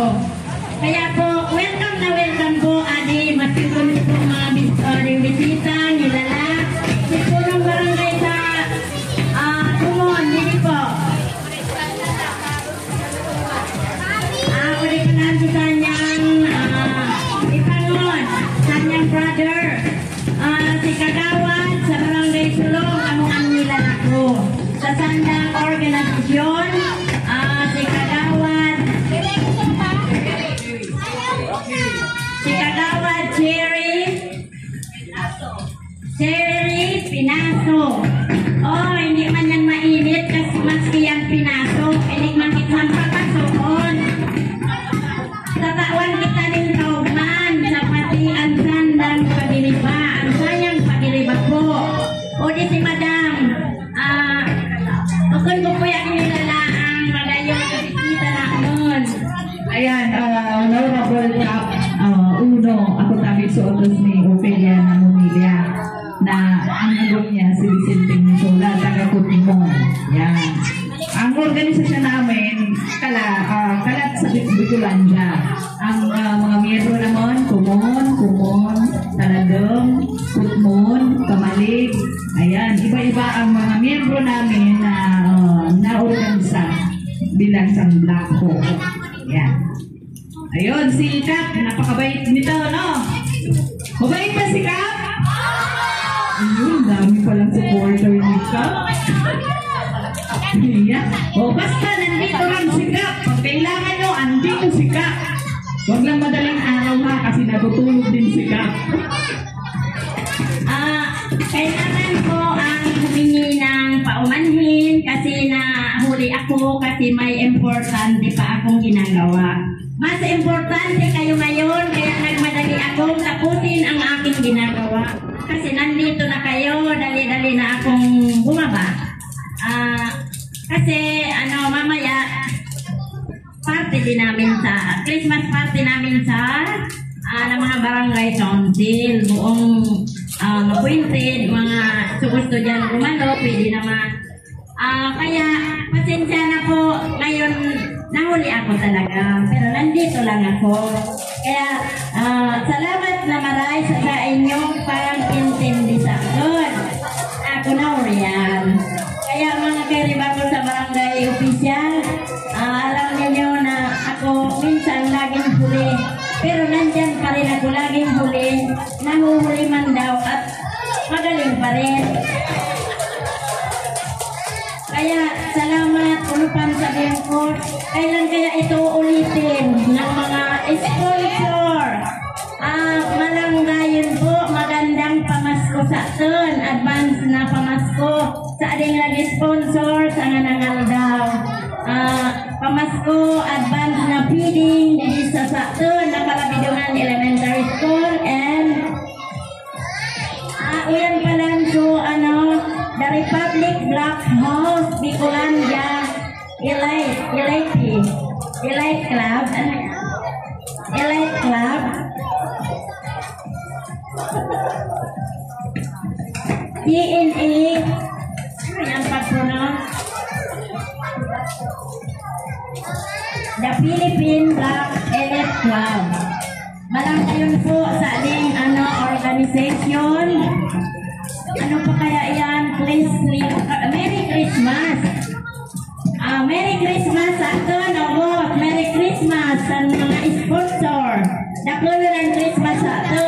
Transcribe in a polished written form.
trabaho. Kaya po, welcome po, Adi. Masigun po mga bisita, nilala. Ito ng barangay sa Tumon, hindi po. Ulit ko lang sa kanyang ipangon, sa kanyang brother. Si Kagawad sa barangay Sulong, ang nilala ko. Sa Sandang Organisasyon, si Kagawad Cherry Pinaso. Oh, hindi man yan mainit kasi maski ang pinaso, pinig makitang papasokon. Tatawan kita ng kaugman sa pati ang Sandang pagiriba, ang sayang pagiriba po. O di si Madam, ukon ko po yung nilala ang magayon sa bisita naman. Ayan, Honorable Cap Uno, ako tabi suotos ni Ophelia ng Humilya na ang agong niya si Vicente Misola, taga Kutimon. Yan. Ang organisasyon namin, kalat sa Bikulandia. Ang mga miyembro naman, Kumon, Taladong, Kutmon, Kamalig. Ayan, iba-iba ang mga miyembro namin na na-organisa bilang isang Black Hawk. Yan. Ayun, si Cap, napakabait nito, no? Mabait ba si Cap? Ayun, dami palang supporter ni Cap. Iya. O basta, nandito lang si Cap. Pag kailangan nyo, andito si Cap. Huwag lang madaling araw ha, kasi natutulog din si Cap. Kailangan ko ang humingi ng paumanhin kasi nahuli ako kasi may importante pa akong ginagawa. Mas importante kayo ngayon kaya nagmadali akong tapusin ang aking ginagawa. Kasi nandito na kayo, dali-dali na akong bumaba. Kasi mamaya party din namin sa Christmas party namin sa mga barangay council, buong appointed, mga gusto dyan gumalo, pwede naman. Kaya pasensya na po, ngayon nahuli ako talaga, pero nandito lang ako. Kaya salamat na maray sa inyong pag-intindi sa akin. Ako na uriyan. Kaya mga kariba ko sa barangay official, alam niyo na ako minsan laging huli. Pero nandyan pa rin ako laging huli, nahuhuli man daw at magaling pa rin. Kaya salamat ulupan sabihin ko, kailan kaya ito ulitin ng mga sponsor. Malanggayon po, magandang pamasko sa atin, advance na pamasko sa ading lagi sponsor sa nanangal daw. Pamasko, advance na feeding sa atin, Nakalabidungan Elementary School and uyan pala so the Republic Black House Bicolandia Elite Club DNA yang pag-pronounce the Philippine Black Elite Club. Malangkayon po sa ating organization. Ano pa kaya yan? Please, Merry Christmas! Merry Christmas sa atin, Merry Christmas sa mga sponsor. Nakulo ng Christmas sa atin.